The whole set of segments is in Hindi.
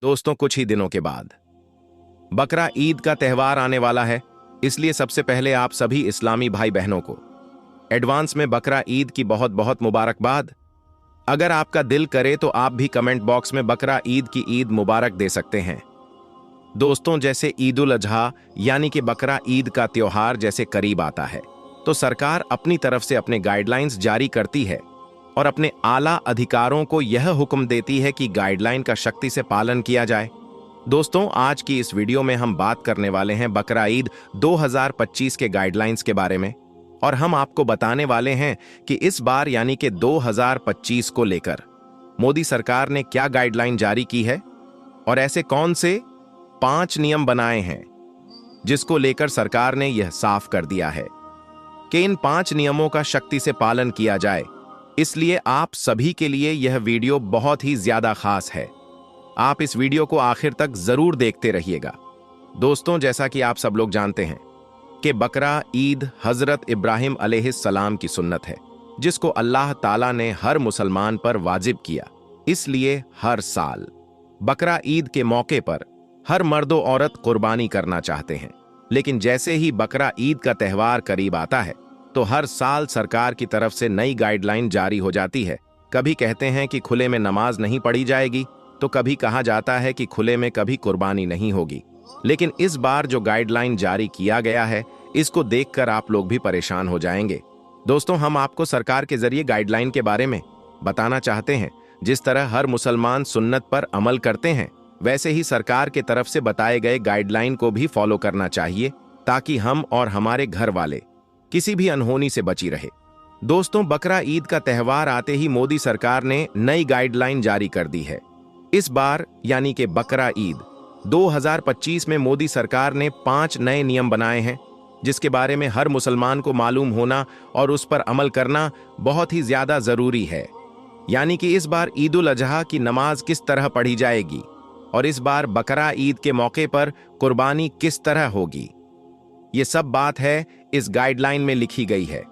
दोस्तों, कुछ ही दिनों के बाद बकरा ईद का त्यौहार आने वाला है। इसलिए सबसे पहले आप सभी इस्लामी भाई बहनों को एडवांस में बकरा ईद की बहुत बहुत मुबारकबाद। अगर आपका दिल करे तो आप भी कमेंट बॉक्स में बकरा ईद की ईद मुबारक दे सकते हैं। दोस्तों, जैसे ईद उल अजहा यानी कि बकरा ईद का त्योहार जैसे करीब आता है तो सरकार अपनी तरफ से अपने गाइडलाइंस जारी करती है और अपने आला अधिकारों को यह हुक्म देती है कि गाइडलाइन का सख्ती से पालन किया जाए। दोस्तों, आज की इस वीडियो में हम बात करने वाले हैं बकरा ईद 2025 के गाइडलाइंस के बारे में और हम आपको बताने वाले हैं कि इस बार यानी कि 2025 को लेकर मोदी सरकार ने क्या गाइडलाइन जारी की है और ऐसे कौन से 5 नियम बनाए हैं जिसको लेकर सरकार ने यह साफ कर दिया है कि इन 5 नियमों का सख्ती से पालन किया जाए। इसलिए आप सभी के लिए यह वीडियो बहुत ही ज्यादा खास है। आप इस वीडियो को आखिर तक जरूर देखते रहिएगा। दोस्तों, जैसा कि आप सब लोग जानते हैं कि बकरा ईद हजरत इब्राहिम अलैहिस्सलाम की सुन्नत है जिसको अल्लाह ताला ने हर मुसलमान पर वाजिब किया। इसलिए हर साल बकरा ईद के मौके पर हर मर्द और औरत कुर्बानी करना चाहते हैं, लेकिन जैसे ही बकरा ईद का त्यौहार करीब आता है तो हर साल सरकार की तरफ से नई गाइडलाइन जारी हो जाती है। कभी कहते हैं कि खुले में नमाज नहीं पढ़ी जाएगी तो कभी कहा जाता है कि खुले में कभी कुर्बानी नहीं होगी। लेकिन इस बार जो गाइडलाइन जारी किया गया है इसको देखकर आप लोग भी परेशान हो जाएंगे। दोस्तों, हम आपको सरकार के जरिए गाइडलाइन के बारे में बताना चाहते हैं। जिस तरह हर मुसलमान सुन्नत पर अमल करते हैं वैसे ही सरकार के तरफ से बताए गए गाइडलाइन को भी फॉलो करना चाहिए ताकि हम और हमारे घर वाले किसी भी अनहोनी से बची रहे। दोस्तों, बकरा ईद का त्यौहार आते ही मोदी सरकार ने नई गाइडलाइन जारी कर दी है। इस बार यानी कि बकरा ईद 2025 में मोदी सरकार ने 5 नए नियम बनाए हैं जिसके बारे में हर मुसलमान को मालूम होना और उस पर अमल करना बहुत ही ज्यादा जरूरी है। यानी कि इस बार ईद उल अजहा की नमाज किस तरह पढ़ी जाएगी और इस बार बकरा ईद के मौके पर कुर्बानी किस तरह होगी, ये सब बात है इस गाइडलाइन में लिखी गई है।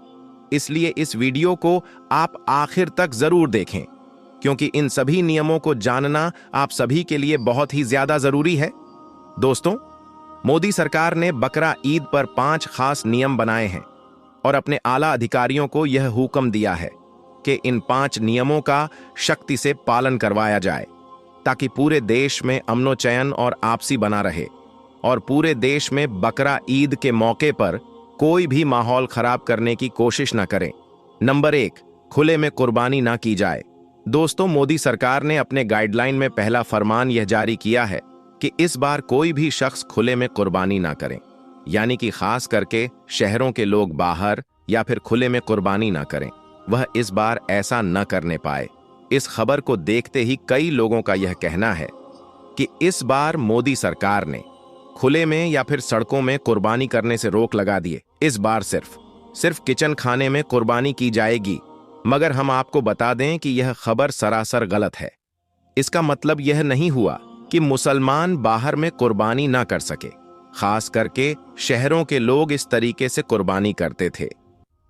इसलिए इस वीडियो को आप आखिर तक जरूर देखें क्योंकि इन सभी नियमों को जानना आप सभी के लिए बहुत ही ज्यादा जरूरी है। दोस्तों, मोदी सरकार ने बकरा ईद पर 5 खास नियम बनाए हैं और अपने आला अधिकारियों को यह हुक्म दिया है कि इन 5 नियमों का सख्ती से पालन करवाया जाए ताकि पूरे देश में अमनो चैन और आपसी बना रहे और पूरे देश में बकरा ईद के मौके पर कोई भी माहौल खराब करने की कोशिश न करें। नंबर 1, खुले में कुर्बानी ना की जाए। दोस्तों, मोदी सरकार ने अपने गाइडलाइन में पहला फरमान यह जारी किया है कि इस बार कोई भी शख्स खुले में कुर्बानी ना करें, यानी कि खास करके शहरों के लोग बाहर या फिर खुले में कुर्बानी ना करें, वह इस बार ऐसा न करने पाए। इस खबर को देखते ही कई लोगों का यह कहना है कि इस बार मोदी सरकार ने खुले में या फिर सड़कों में कुर्बानी करने से रोक लगा दिए। इस बार सिर्फ किचन खाने में कुर्बानी की जाएगी। मगर हम आपको बता दें कि यह खबर सरासर गलत है। इसका मतलब यह नहीं हुआ कि मुसलमान बाहर में कुर्बानी ना कर सके, खास करके शहरों के लोग इस तरीके से कुर्बानी करते थे।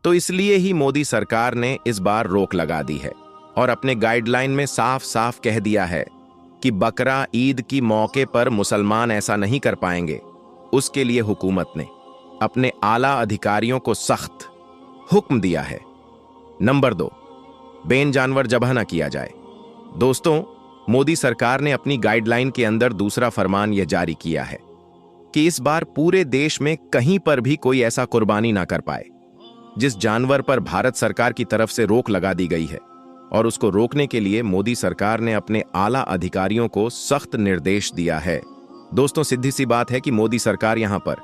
तो इसलिए ही मोदी सरकार ने इस बार रोक लगा दी है और अपने गाइडलाइन में साफ साफ कह दिया है कि बकरा ईद की मौके पर मुसलमान ऐसा नहीं कर पाएंगे। उसके लिए हुकूमत ने अपने आला अधिकारियों को सख्त हुक्म दिया है। नंबर 2, बेन जानवर ज़ब्ह न किया जाए। दोस्तों, मोदी सरकार ने अपनी गाइडलाइन के अंदर दूसरा फरमान यह जारी किया है कि इस बार पूरे देश में कहीं पर भी कोई ऐसा कुर्बानी ना कर पाए जिस जानवर पर भारत सरकार की तरफ से रोक लगा दी गई है। और उसको रोकने के लिए मोदी सरकार ने अपने आला अधिकारियों को सख्त निर्देश दिया है। दोस्तों, सीधी सी बात है कि मोदी सरकार यहां पर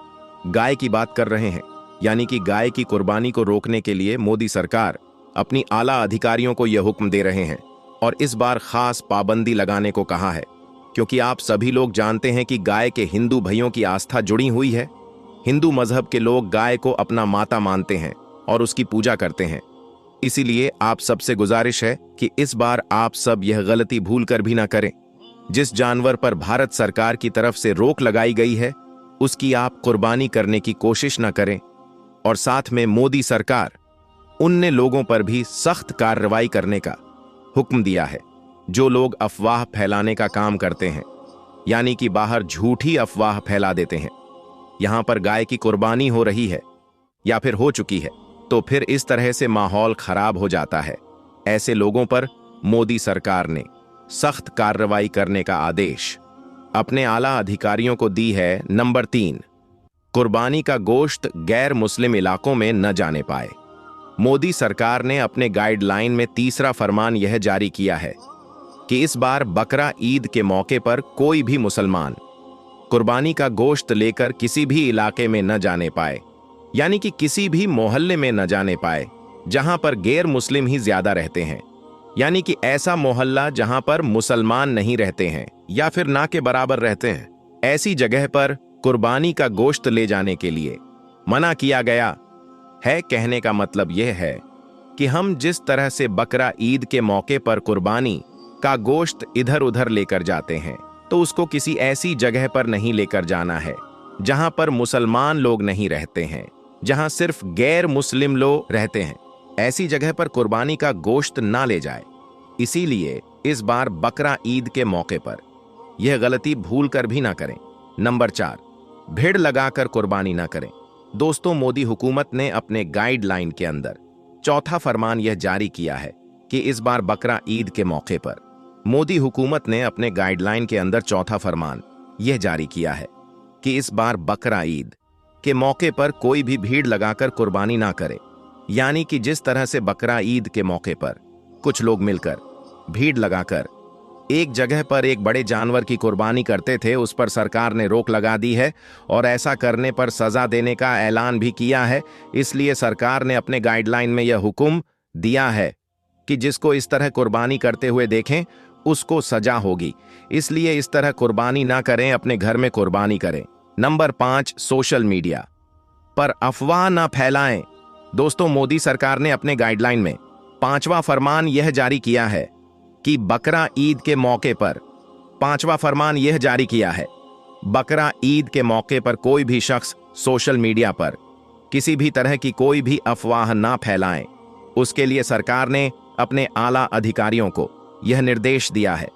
गाय की बात कर रहे हैं, यानी कि गाय की कुर्बानी को रोकने के लिए मोदी सरकार अपनी आला अधिकारियों को यह हुक्म दे रहे हैं और इस बार खास पाबंदी लगाने को कहा है क्योंकि आप सभी लोग जानते हैं कि गाय के हिंदू भाइयों की आस्था जुड़ी हुई है। हिंदू मजहब के लोग गाय को अपना माता मानते हैं और उसकी पूजा करते हैं। इसीलिए आप सबसे गुजारिश है कि इस बार आप सब यह गलती भूल कर भी ना करें। जिस जानवर पर भारत सरकार की तरफ से रोक लगाई गई है उसकी आप कुर्बानी करने की कोशिश ना करें। और साथ में मोदी सरकार उनने लोगों पर भी सख्त कार्रवाई करने का हुक्म दिया है जो लोग अफवाह फैलाने का काम करते हैं यानी कि बाहर झूठी अफवाह फैला देते हैं यहां पर गाय की कुर्बानी हो रही है या फिर हो चुकी है, तो फिर इस तरह से माहौल खराब हो जाता है। ऐसे लोगों पर मोदी सरकार ने सख्त कार्रवाई करने का आदेश अपने आला अधिकारियों को दी है। नंबर 3, कुर्बानी का गोश्त गैर मुस्लिम इलाकों में न जाने पाए। मोदी सरकार ने अपने गाइडलाइन में तीसरा फरमान यह जारी किया है कि इस बार बकरा ईद के मौके पर कोई भी मुसलमान कुर्बानी का गोश्त लेकर किसी भी इलाके में न जाने पाए, यानी कि किसी भी मोहल्ले में न जाने पाए जहां पर गैर मुस्लिम ही ज्यादा रहते हैं, यानी कि ऐसा मोहल्ला जहां पर मुसलमान नहीं रहते हैं या फिर ना के बराबर रहते हैं, ऐसी जगह पर कुर्बानी का गोश्त ले जाने के लिए मना किया गया है। कहने का मतलब यह है कि हम जिस तरह से बकरा ईद के मौके पर कुर्बानी का गोश्त इधर उधर लेकर जाते हैं, तो उसको किसी ऐसी जगह पर नहीं लेकर जाना है जहां पर मुसलमान लोग नहीं रहते हैं, जहां सिर्फ गैर मुस्लिम लोग रहते हैं। ऐसी जगह पर कुर्बानी का गोश्त ना ले जाए। इसीलिए इस बार बकरा ईद के मौके पर यह गलती भूल कर भी ना करें। नंबर 4, भीड़ लगाकर कुर्बानी ना करें। दोस्तों, मोदी हुकूमत ने अपने गाइडलाइन के अंदर चौथा फरमान यह जारी किया है कि इस बार बकरा ईद के मौके पर मोदी हुकूमत ने अपने गाइडलाइन के अंदर चौथा फरमान यह जारी किया है कि इस बार बकरा ईद के मौके पर कोई भी भीड़ लगाकर कुर्बानी ना करे। यानी कि जिस तरह से बकरा ईद के मौके पर कुछ लोग मिलकर भीड़ लगाकर एक जगह पर एक बड़े जानवर की कुर्बानी करते थे, उस पर सरकार ने रोक लगा दी है और ऐसा करने पर सजा देने का ऐलान भी किया है। इसलिए सरकार ने अपने गाइडलाइन में यह हुक्म दिया है कि जिसको इस तरह कुर्बानी करते हुए देखें उसको सजा होगी। इसलिए इस तरह कुर्बानी ना करें, अपने घर में कुर्बानी करें। नंबर 5, सोशल मीडिया पर अफवाह ना फैलाएं। दोस्तों, मोदी सरकार ने अपने गाइडलाइन में 5वां फरमान यह जारी किया है कि बकरा ईद के मौके पर 5वां फरमान यह जारी किया है, बकरा ईद के मौके पर कोई भी शख्स सोशल मीडिया पर किसी भी तरह की कोई भी अफवाह ना फैलाएं। उसके लिए सरकार ने अपने आला अधिकारियों को यह निर्देश दिया है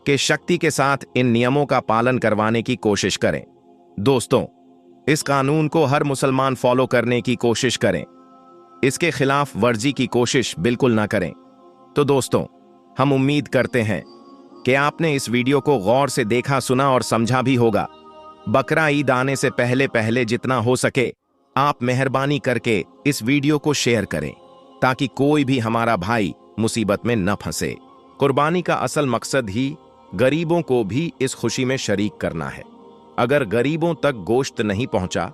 कि शक्ति के साथ इन नियमों का पालन करवाने की कोशिश करें। दोस्तों, इस कानून को हर मुसलमान फॉलो करने की कोशिश करें, इसके खिलाफ वर्जी की कोशिश बिल्कुल ना करें। तो दोस्तों, हम उम्मीद करते हैं कि आपने इस वीडियो को गौर से देखा, सुना और समझा भी होगा। बकरा ईद आने से पहले पहले जितना हो सके आप मेहरबानी करके इस वीडियो को शेयर करें ताकि कोई भी हमारा भाई मुसीबत में न फंसे। कुर्बानी का असल मकसद ही गरीबों को भी इस खुशी में शरीक करना है। अगर गरीबों तक गोश्त नहीं पहुंचा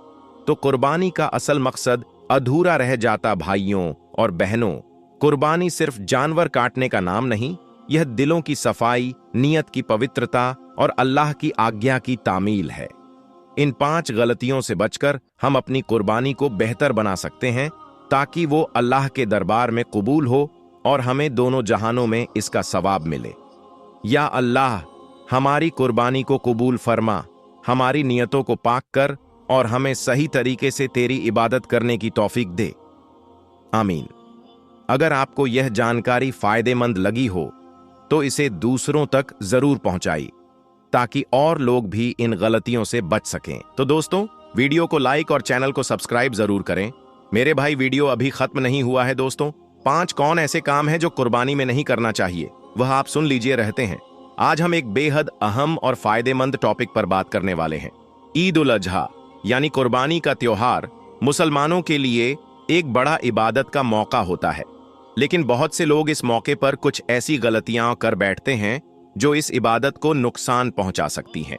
तो कुर्बानी का असल मकसद अधूरा रह जाता। भाइयों और बहनों, कुर्बानी सिर्फ जानवर काटने का नाम नहीं, यह दिलों की सफाई, नियत की पवित्रता और अल्लाह की आज्ञा की तामील है। इन 5 गलतियों से बचकर हम अपनी कुर्बानी को बेहतर बना सकते हैं ताकि वो अल्लाह के दरबार में कबूल हो और हमें दोनों जहानों में इसका सवाब मिले। या अल्लाह, हमारी कुर्बानी को कबूल फरमा, हमारी नियतों को पाक कर और हमें सही तरीके से तेरी इबादत करने की तौफीक दे। आमीन। अगर आपको यह जानकारी फायदेमंद लगी हो तो इसे दूसरों तक जरूर पहुंचाई ताकि और लोग भी इन गलतियों से बच सकें। तो दोस्तों, वीडियो को लाइक और चैनल को सब्सक्राइब जरूर करें। मेरे भाई, वीडियो अभी खत्म नहीं हुआ है दोस्तों। 5 कौन ऐसे काम हैं जो कुर्बानी में नहीं करना चाहिए, वह आप सुन लीजिए रहते हैं। आज हम एक बेहद अहम और फायदेमंद टॉपिक पर बात करने वाले हैं। ईद उल अजहा यानी कुर्बानी का त्योहार मुसलमानों के लिए एक बड़ा इबादत का मौका होता है, लेकिन बहुत से लोग इस मौके पर कुछ ऐसी गलतियां कर बैठते हैं जो इस इबादत को नुकसान पहुंचा सकती हैं।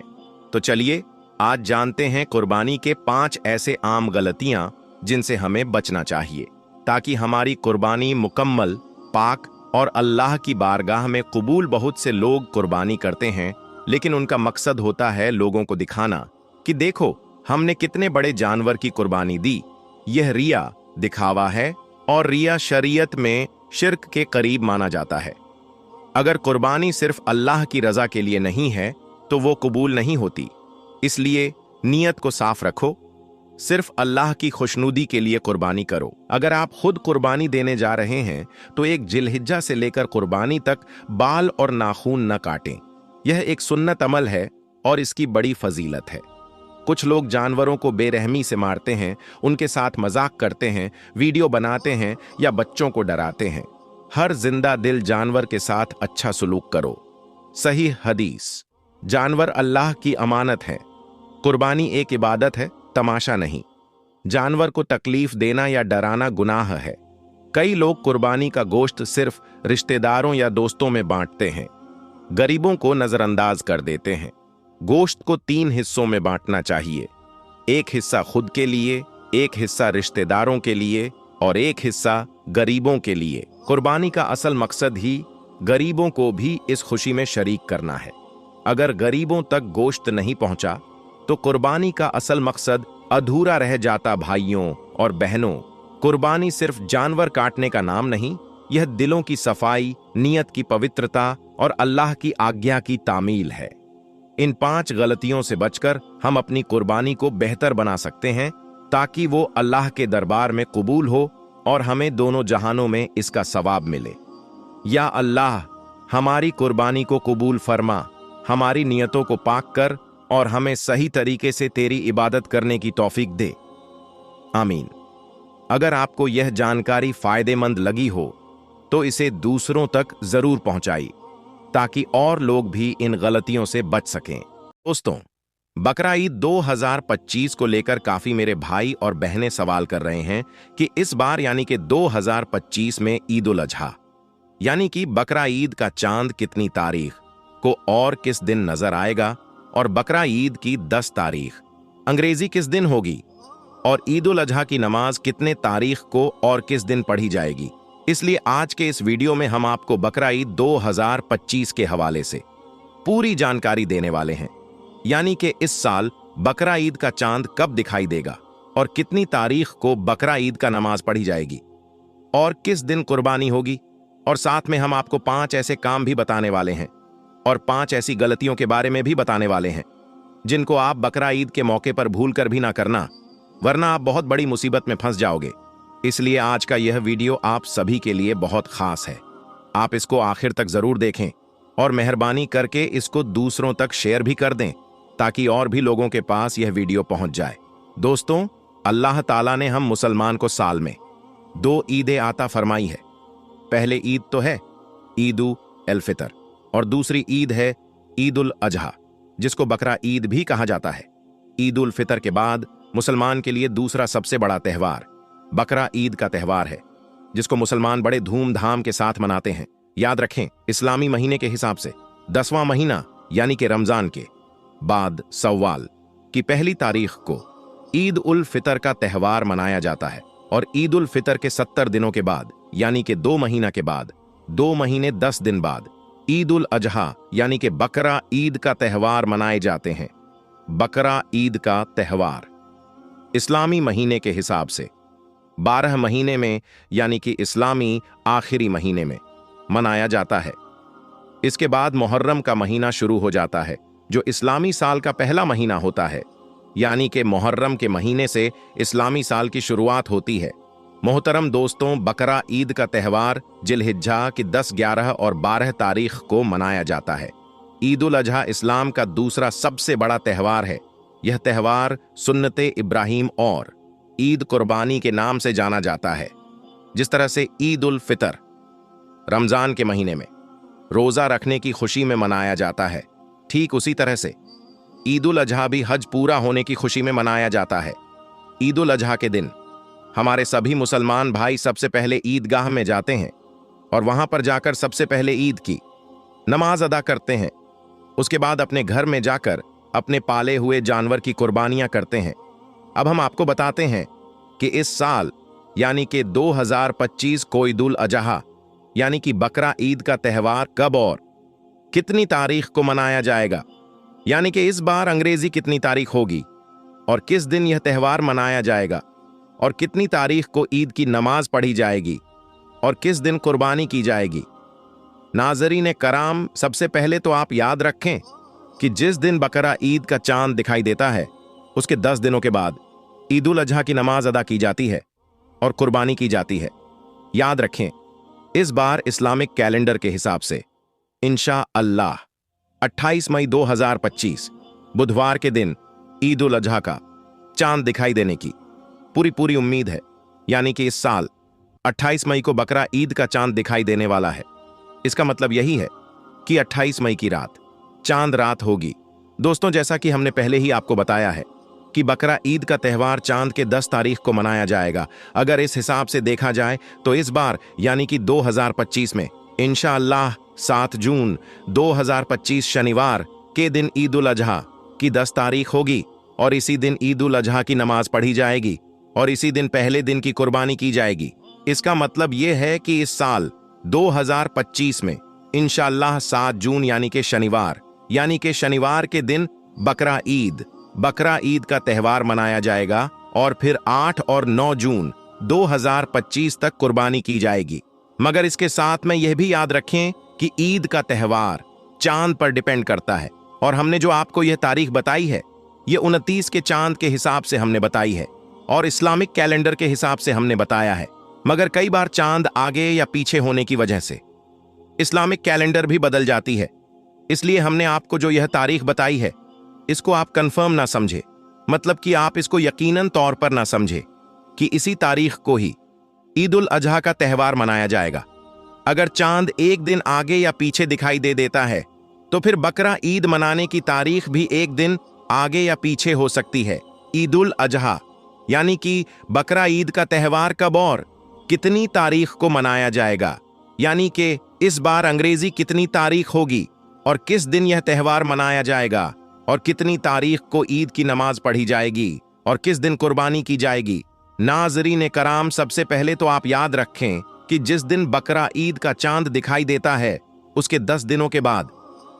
तो चलिए आज जानते हैं कुर्बानी के 5 ऐसे आम गलतियां जिनसे हमें बचना चाहिए ताकि हमारी कुर्बानी मुकम्मल, पाक और अल्लाह की बारगाह में कबूल। बहुत से लोग कुर्बानी करते हैं लेकिन उनका मकसद होता है लोगों को दिखाना कि देखो हमने कितने बड़े जानवर की कुर्बानी दी। यह रिया, दिखावा है और रिया शरीयत में शिर्क के करीब माना जाता है। अगर कुर्बानी सिर्फ अल्लाह की रजा के लिए नहीं है तो वो कबूल नहीं होती। इसलिए नियत को साफ रखो, सिर्फ अल्लाह की खुशनुदी के लिए कुर्बानी करो। अगर आप खुद कुर्बानी देने जा रहे हैं तो एक जिलहिज्जा से लेकर कुर्बानी तक बाल और नाखून न काटें। यह एक सुन्नत अमल है और इसकी बड़ी फजीलत है। कुछ लोग जानवरों को बेरहमी से मारते हैं, उनके साथ मजाक करते हैं, वीडियो बनाते हैं या बच्चों को डराते हैं। हर जिंदा दिल जानवर के साथ अच्छा सलूक करो। सही हदीस। जानवर अल्लाह की अमानत है। कुर्बानी एक इबादत है, तमाशा नहीं। जानवर को तकलीफ देना या डराना गुनाह है। कई लोग कुर्बानी का गोश्त सिर्फ रिश्तेदारों या दोस्तों में बांटते हैं, गरीबों को नजरअंदाज कर देते हैं। गोश्त को 3 हिस्सों में बांटना चाहिए। एक हिस्सा खुद के लिए, एक हिस्सा रिश्तेदारों के लिए और एक हिस्सा गरीबों के लिए। कुर्बानी का असल मकसद ही गरीबों को भी इस खुशी में शरीक करना है। अगर गरीबों तक गोश्त नहीं पहुंचा तो कुर्बानी का असल मकसद अधूरा रह जाता। भाइयों और बहनों, कुर्बानी सिर्फ जानवर काटने का नाम नहीं, यह दिलों की सफाई, नियत की पवित्रता और अल्लाह की आज्ञा की तामील है। इन 5 गलतियों से बचकर हम अपनी कुर्बानी को बेहतर बना सकते हैं ताकि वो अल्लाह के दरबार में कबूल हो और हमें दोनों जहानों में इसका सवाब मिले। या अल्लाह, हमारी कुर्बानी को कबूल फरमा, हमारी नियतों को पाक कर और हमें सही तरीके से तेरी इबादत करने की तौफीक दे। आमीन। अगर आपको यह जानकारी फायदेमंद लगी हो तो इसे दूसरों तक जरूर पहुंचाई ताकि और लोग भी इन गलतियों से बच सकें। दोस्तों, बकरा ईद 2025 को लेकर काफी मेरे भाई और बहनें सवाल कर रहे हैं कि इस बार यानी कि 2025 में ईद उल अजहा यानी कि बकरा ईद का चांद कितनी तारीख को और किस दिन नजर आएगा और बकरा ईद की 10 तारीख अंग्रेजी किस दिन होगी और ईद उल अजहा की नमाज कितने तारीख को और किस दिन पढ़ी जाएगी। इसलिए आज के इस वीडियो में हम आपको बकरा ईद 2025 के हवाले से पूरी जानकारी देने वाले हैं। यानी कि इस साल बकरा ईद का चांद कब दिखाई देगा और कितनी तारीख को बकरा ईद का नमाज पढ़ी जाएगी और किस दिन कुर्बानी होगी। और साथ में हम आपको 5 ऐसे काम भी बताने वाले हैं और 5 ऐसी गलतियों के बारे में भी बताने वाले हैं जिनको आप बकरा ईद के मौके पर भूल कर भी ना करना, वरना आप बहुत बड़ी मुसीबत में फंस जाओगे। इसलिए आज का यह वीडियो आप सभी के लिए बहुत खास है। आप इसको आखिर तक जरूर देखें और मेहरबानी करके इसको दूसरों तक शेयर भी कर दें ताकि और भी लोगों के पास यह वीडियो पहुंच जाए। दोस्तों, अल्लाह ताला ने हम मुसलमान को साल में 2 ईदें आता फरमाई है। पहले ईद तो है ईद उल फितर और दूसरी ईद है ईद उल अजहा, जिसको बकरा ईद भी कहा जाता है। ईद उल फितर के बाद मुसलमान के लिए दूसरा सबसे बड़ा त्यौहार बकरा ईद का त्यौहार है, जिसको मुसलमान बड़े धूमधाम के साथ मनाते हैं। याद रखें, इस्लामी महीने के हिसाब से 10वां महीना यानी कि रमजान के बाद सव्वाल की पहली तारीख को ईद उल फितर का त्यौहार मनाया जाता है और ईद उल फितर के 70 दिनों के बाद यानी कि 2 महीना के बाद 2 महीने 10 दिन बाद ईद उल अजहा यानी कि बकरा ईद का त्यौहार मनाए जाते हैं। बकरा ईद का त्यौहार इस्लामी महीने के हिसाब से 12 महीने में यानी कि इस्लामी आखिरी महीने में मनाया जाता है। इसके बाद मुहर्रम का महीना शुरू हो जाता है, जो इस्लामी साल का पहला महीना होता है। यानी कि मुहर्रम के महीने से इस्लामी साल की शुरुआत होती है। मोहतरम दोस्तों, बकरा ईद का त्यौहार जिलहिज्जा की 10, 11 और 12 तारीख को मनाया जाता है। ईद उल अजहा इस्लाम का दूसरा सबसे बड़ा त्यौहार है। यह त्यौहार सुन्नते इब्राहिम और ईद कुर्बानी के नाम से जाना जाता है। जिस तरह से ईद उल फितर रमजान के महीने में रोजा रखने की खुशी में मनाया जाता है, ठीक उसी तरह से ईद उल अजहा भी हज पूरा होने की खुशी में मनाया जाता है। ईद उल अजहा के दिन हमारे सभी मुसलमान भाई सबसे पहले ईदगाह में जाते हैं और वहां पर जाकर सबसे पहले ईद की नमाज अदा करते हैं। उसके बाद अपने घर में जाकर अपने पाले हुए जानवर की कुर्बानियां करते हैं। अब हम आपको बताते हैं कि इस साल यानी कि 2025 को ईद उल अजहा यानी कि बकरा ईद का त्यौहार कब और कितनी तारीख को मनाया जाएगा। यानी कि इस बार अंग्रेजी कितनी तारीख होगी और किस दिन यह त्यौहार मनाया जाएगा और कितनी तारीख को ईद की नमाज पढ़ी जाएगी और किस दिन कुर्बानी की जाएगी। नाज़रीन कराम, सबसे पहले तो आप याद रखें कि जिस दिन बकरा ईद का चांद दिखाई देता है उसके 10 दिनों के बाद ईद उल अजहा की नमाज अदा की जाती है और कुर्बानी की जाती है। याद रखें, इस बार इस्लामिक कैलेंडर के हिसाब से इंशा अल्लाह 28 मई 2025 बुधवार के दिन ईद उल अजहा का चांद दिखाई देने की पूरी उम्मीद है। यानी कि इस साल 28 मई को बकरा ईद का चांद दिखाई देने वाला है। इसका मतलब यही है कि 28 मई की रात चांद रात होगी। दोस्तों, जैसा कि हमने पहले ही आपको बताया है कि बकरा ईद का त्यौहार चांद के 10 तारीख को मनाया जाएगा। अगर इस हिसाब से देखा जाए तो इस बार यानी कि 2025 में इंशाअल्लाह 7 जून 2025 शनिवार के दिन ईद उल अजहा की 10 तारीख होगी और इसी दिन ईद उल अजहा की नमाज पढ़ी जाएगी और इसी दिन पहले दिन की कुर्बानी की जाएगी। इसका मतलब यह है कि इस साल 2025 में इंशाअल्लाह 7 जून यानी कि शनिवार के दिन बकरा ईद का त्यौहार मनाया जाएगा और फिर 8 और 9 जून 2025 तक कुर्बानी की जाएगी। मगर इसके साथ में यह भी याद रखें कि ईद का त्यौहार चांद पर डिपेंड करता है और हमने जो आपको यह तारीख बताई है यह 29 के चांद के हिसाब से हमने बताई है और इस्लामिक कैलेंडर के हिसाब से हमने बताया है। मगर कई बार चांद आगे या पीछे होने की वजह से इस्लामिक कैलेंडर भी बदल जाती है। इसलिए हमने आपको जो यह तारीख बताई है इसको आप कंफर्म ना समझे, मतलब कि आप इसको यकीनन तौर पर ना समझे कि इसी तारीख को ही ईद उल अजहा का त्यौहार मनाया जाएगा। अगर चांद एक दिन आगे या पीछे दिखाई दे देता है तो फिर बकरा ईद मनाने की तारीख भी एक दिन आगे या पीछे हो सकती है। ईद उल अजहा यानी कि बकरा ईद का त्यौहार कब और कितनी तारीख को मनाया जाएगा, यानी कि इस बार अंग्रेजी कितनी तारीख होगी और किस दिन यह त्यौहार मनाया जाएगा और कितनी तारीख को ईद की नमाज पढ़ी जाएगी और किस दिन कुर्बानी की जाएगी। नाज़रीन कराम, सबसे पहले तो आप याद रखें कि जिस दिन बकरा ईद का चांद दिखाई देता है उसके 10 दिनों के बाद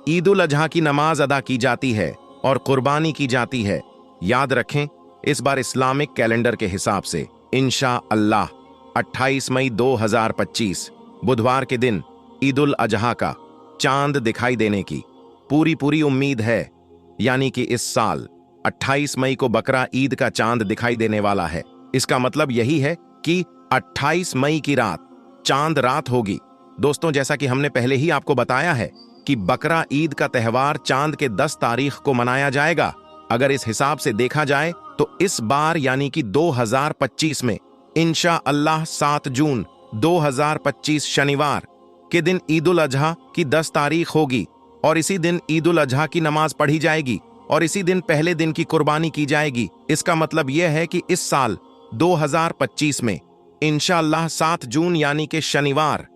ईद उल अजहा की नमाज अदा की जाती है और कुर्बानी की जाती है। याद रखें, इस बार इस्लामिक कैलेंडर के हिसाब से इंशाअल्लाह 28 मई 2025 बुधवार के दिन ईद उल अजहा का चांद दिखाई देने की पूरी उम्मीद है। यानी कि इस साल 28 मई को बकरा ईद का चांद दिखाई देने वाला है। इसका मतलब यही है कि 28 मई की रात चांद रात होगी। दोस्तों, जैसा कि हमने पहले ही आपको बताया है कि बकरा ईद का त्यौहार चांद के 10 तारीख को मनाया जाएगा। अगर इस हिसाब से देखा जाए तो इस बार यानी कि 2025 में इंशाअल्लाह 7 जून 2025 शनिवार के दिन ईद उल अजहा की 10 तारीख होगी और इसी दिन ईद उल अजहा की नमाज पढ़ी जाएगी और इसी दिन पहले दिन की कुर्बानी की जाएगी। इसका मतलब यह है कि इस साल 2025 में इंशाअल्लाह 7 जून यानी कि शनिवार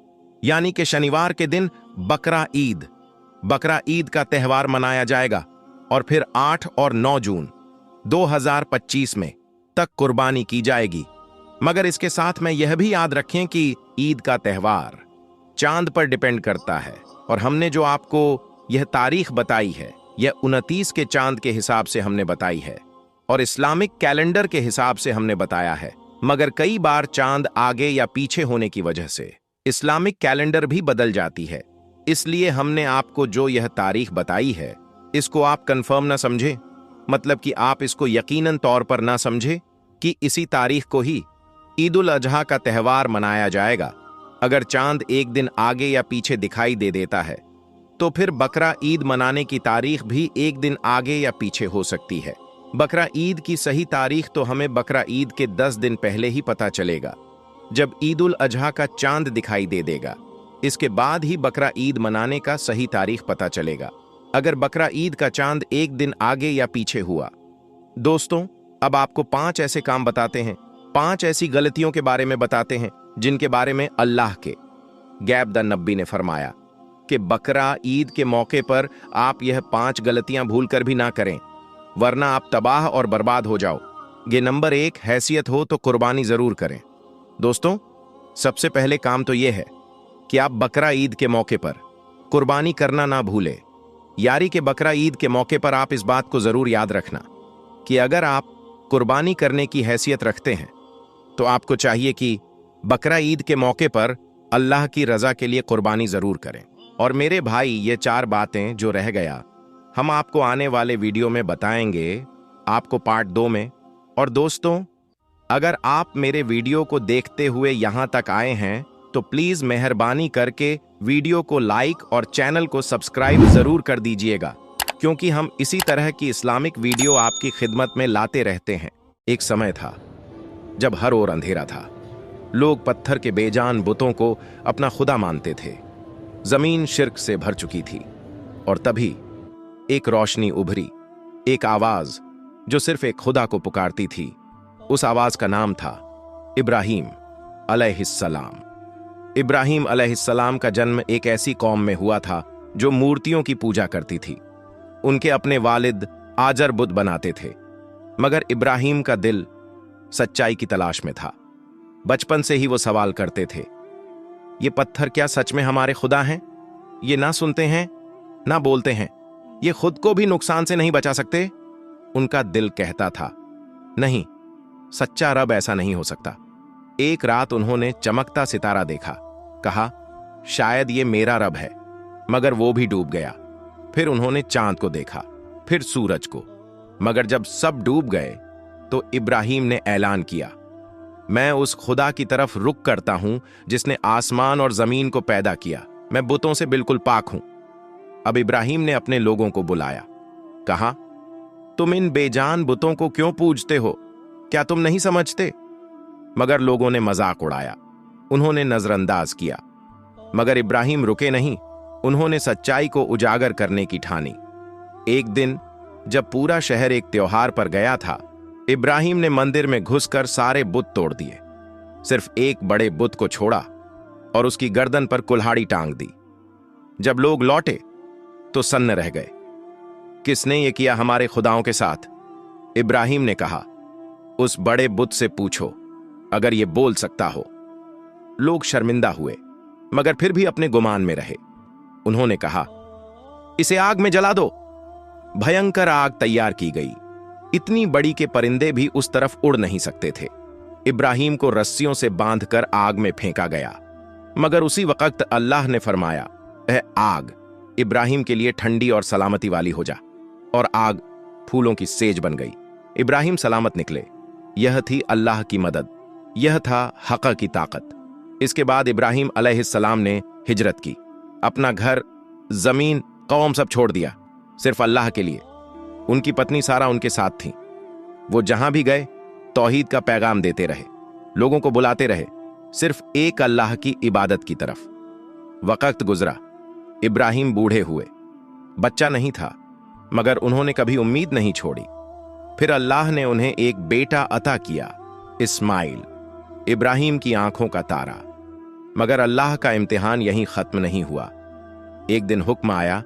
के दिन बकरा ईद का त्यौहार मनाया जाएगा और फिर 8 और 9 जून 2025 में तक कुर्बानी की जाएगी। मगर इसके साथ में यह भी याद रखें कि ईद का त्यौहार चांद पर डिपेंड करता है और हमने जो आपको यह तारीख बताई है यह 29 के चांद के हिसाब से हमने बताई है और इस्लामिक कैलेंडर के हिसाब से हमने बताया है। मगर कई बार चांद आगे या पीछे होने की वजह से इस्लामिक कैलेंडर भी बदल जाती है। इसलिए हमने आपको जो यह तारीख बताई है इसको आप कंफर्म ना समझे, मतलब कि आप इसको यकीनन तौर पर ना समझे कि इसी तारीख को ही ईद उल अजहा का त्यौहार मनाया जाएगा। अगर चांद एक दिन आगे या पीछे दिखाई दे देता है तो फिर बकरा ईद मनाने की तारीख भी एक दिन आगे या पीछे हो सकती है। बकरा ईद की सही तारीख तो हमें बकरा ईद के 10 दिन पहले ही पता चलेगा, जब ईद उल अजहा का चांद दिखाई दे देगा। इसके बाद ही बकरा ईद मनाने का सही तारीख पता चलेगा, अगर बकरा ईद का चांद एक दिन आगे या पीछे हुआ। दोस्तों, अब आपको 5 ऐसे काम बताते हैं, 5 ऐसी गलतियों के बारे में बताते हैं जिनके बारे में अल्लाह के गैब द नबी ने फरमाया कि बकरा ईद के मौके पर आप यह 5 गलतियां भूलकर भी ना करें, वरना आप तबाह और बर्बाद हो जाओ। ये नंबर 1, हैसियत हो तो कुर्बानी जरूर करें। दोस्तों, सबसे पहले काम तो यह है कि आप बकरा ईद के मौके पर कुर्बानी करना ना भूले। यारी के बकरा ईद के मौके पर आप इस बात को जरूर याद रखना कि अगर आप कुर्बानी करने की हैसियत रखते हैं तो आपको चाहिए कि बकरा ईद के मौके पर अल्लाह की रजा के लिए कुर्बानी जरूर करें। और मेरे भाई, ये 4 बातें जो रह गया हम आपको आने वाले वीडियो में बताएंगे, आपको पार्ट 2 में। और दोस्तों, अगर आप मेरे वीडियो को देखते हुए यहां तक आए हैं तो प्लीज मेहरबानी करके वीडियो को लाइक और चैनल को सब्सक्राइब जरूर कर दीजिएगा। क्योंकि हम इसी तरह की इस्लामिक वीडियो आपकी खिदमत में लाते रहते हैं। एक समय था जब हर ओर अंधेरा था। लोग पत्थर के बेजान बुतों को अपना खुदा मानते थे। जमीन शिर्क से भर चुकी थी। और तभी एक रोशनी उभरी, एक आवाज जो सिर्फ एक खुदा को पुकारती थी। उस आवाज का नाम था इब्राहीम अलैहिस्सलाम। इब्राहीम अलैहिस्सलाम का जन्म एक ऐसी कौम में हुआ था जो मूर्तियों की पूजा करती थी। उनके अपने वालिद आजर बुत बनाते थे, मगर इब्राहीम का दिल सच्चाई की तलाश में था। बचपन से ही वो सवाल करते थे, ये पत्थर क्या सच में हमारे खुदा हैं? ये ना सुनते हैं, ना बोलते हैं, ये खुद को भी नुकसान से नहीं बचा सकते? उनका दिल कहता था, नहीं, सच्चा रब ऐसा नहीं हो सकता। एक रात उन्होंने चमकता सितारा देखा। कहा, शायद ये मेरा रब है, मगर वो भी डूब गया। फिर उन्होंने चांद को देखा, फिर सूरज को, मगर जब सब डूब गए तो इब्राहीम ने ऐलान किया, मैं उस खुदा की तरफ रुख करता हूं जिसने आसमान और जमीन को पैदा किया। मैं बुतों से बिल्कुल पाक हूं। अब इब्राहीम ने अपने लोगों को बुलाया। कहा, तुम इन बेजान बुतों को क्यों पूजते हो? क्या तुम नहीं समझते? मगर लोगों ने मजाक उड़ाया, उन्होंने नजरअंदाज किया। मगर इब्राहीम रुके नहीं। उन्होंने सच्चाई को उजागर करने की ठानी। एक दिन जब पूरा शहर एक त्योहार पर गया था, इब्राहीम ने मंदिर में घुसकर सारे बुत तोड़ दिए। सिर्फ एक बड़े बुत को छोड़ा और उसकी गर्दन पर कुल्हाड़ी टांग दी। जब लोग लौटे तो सन्न रह गए। किसने ये किया हमारे खुदाओं के साथ? इब्राहीम ने कहा, उस बड़े बुत से पूछो, अगर ये बोल सकता हो। लोग शर्मिंदा हुए, मगर फिर भी अपने गुमान में रहे। उन्होंने कहा, इसे आग में जला दो। भयंकर आग तैयार की गई। इतनी बड़ी के परिंदे भी उस तरफ उड़ नहीं सकते थे। इब्राहीम को रस्सियों से बांधकर आग में फेंका गया, मगर उसी वक्त अल्लाह ने फरमाया, ऐ आग, इब्राहीम के लिए ठंडी और सलामती वाली हो जा। और आग फूलों की सेज बन गई। इब्राहीम सलामत निकले। यह थी अल्लाह की मदद, यह था हक़ की ताकत। इसके बाद इब्राहीम अलैहिस्सलाम ने हिजरत की। अपना घर, जमीन, कौम सब छोड़ दिया, सिर्फ अल्लाह के लिए। उनकी पत्नी सारा उनके साथ थी। वो जहां भी गए तौहीद का पैगाम देते रहे, लोगों को बुलाते रहे सिर्फ एक अल्लाह की इबादत की तरफ। वक्त गुजरा, इब्राहीम बूढ़े हुए। बच्चा नहीं था, मगर उन्होंने कभी उम्मीद नहीं छोड़ी। फिर अल्लाह ने उन्हें एक बेटा अता किया, इस्माइल, इब्राहीम की आंखों का तारा। मगर अल्लाह का इम्तिहान यहीं खत्म नहीं हुआ। एक दिन हुक्म आया,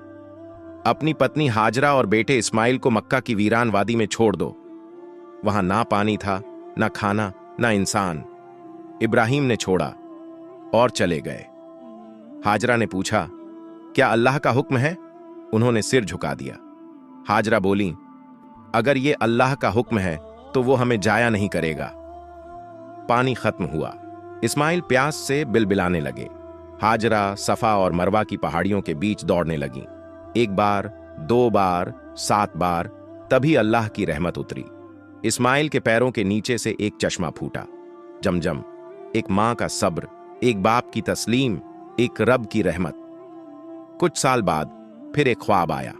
अपनी पत्नी हाजरा और बेटे इस्माइल को मक्का की वीरान वादी में छोड़ दो। वहां ना पानी था, ना खाना, ना इंसान। इब्राहीम ने छोड़ा और चले गए। हाजरा ने पूछा, क्या अल्लाह का हुक्म है? उन्होंने सिर झुका दिया। हाजरा बोली, अगर ये अल्लाह का हुक्म है तो वो हमें जाया नहीं करेगा। पानी खत्म हुआ। इस्माइल प्यास से बिलबिलाने लगे। हाजरा सफा और मरवा की पहाड़ियों के बीच दौड़ने लगी। एक बार, 2 बार, 7 बार, तभी अल्लाह की रहमत उतरी। इस्माइल के पैरों के नीचे से एक चश्मा फूटा। जमजम, एक मां का सब्र, एक बाप की तस्लीम, एक रब की रहमत। कुछ साल बाद फिर एक ख्वाब आया।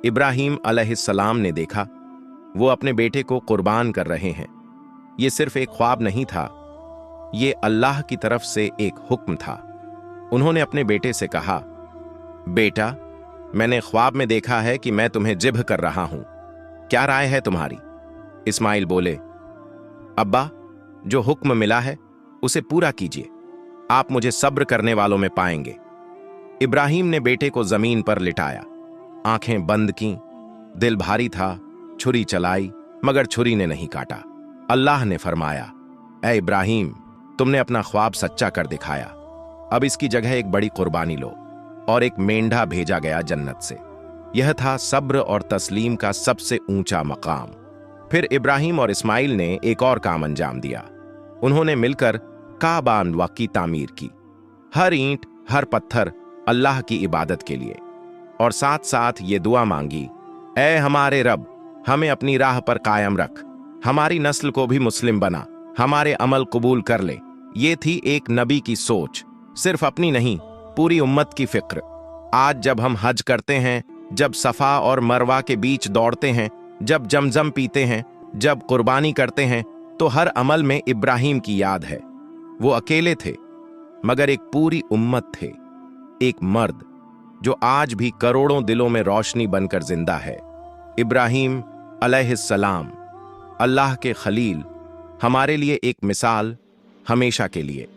इब्राहीम अलैहिस्सलाम ने देखा वो अपने बेटे को कुर्बान कर रहे हैं। ये सिर्फ एक ख्वाब नहीं था, ये अल्लाह की तरफ से एक हुक्म था। उन्होंने अपने बेटे से कहा, बेटा, मैंने ख्वाब में देखा है कि मैं तुम्हें जिब्ह कर रहा हूं, क्या राय है तुम्हारी? इस्माइल बोले, अब्बा, जो हुक्म मिला है उसे पूरा कीजिए, आप मुझे सब्र करने वालों में पाएंगे। इब्राहीम ने बेटे को जमीन पर लिटाया, आंखें बंद की, दिल भारी था, छुरी चलाई, मगर छुरी ने नहीं काटा। अल्लाह ने फरमाया, ऐ इब्राहीम, तुमने अपना ख्वाब सच्चा कर दिखाया। अब इसकी जगह एक बड़ी कुर्बानी लो। और एक मेंढा भेजा गया जन्नत से। यह था सब्र और तस्लीम का सबसे ऊंचा मकाम। फिर इब्राहीम और इस्माइल ने एक और काम अंजाम दिया। उन्होंने मिलकर काबा की तामीर की। हर ईंट, हर पत्थर अल्लाह की इबादत के लिए। और साथ साथ ये दुआ मांगी, ऐ हमारे रब, हमें अपनी राह पर कायम रख, हमारी नस्ल को भी मुस्लिम बना, हमारे अमल कबूल कर ले। ये थी एक नबी की सोच, सिर्फ अपनी नहीं, पूरी उम्मत की फिक्र। आज जब हम हज करते हैं जब सफा और मरवा के बीच दौड़ते हैं, जब जमजम पीते हैं, जब कुर्बानी करते हैं, तो हर अमल में इब्राहिम की याद है। वो अकेले थे, मगर एक पूरी उम्मत थे, एक मर्द जो आज भी करोड़ों दिलों में रोशनी बनकर जिंदा है। इब्राहिम अलैहिस्सलाम, अल्लाह के खलील, हमारे लिए एक मिसाल हमेशा के लिए।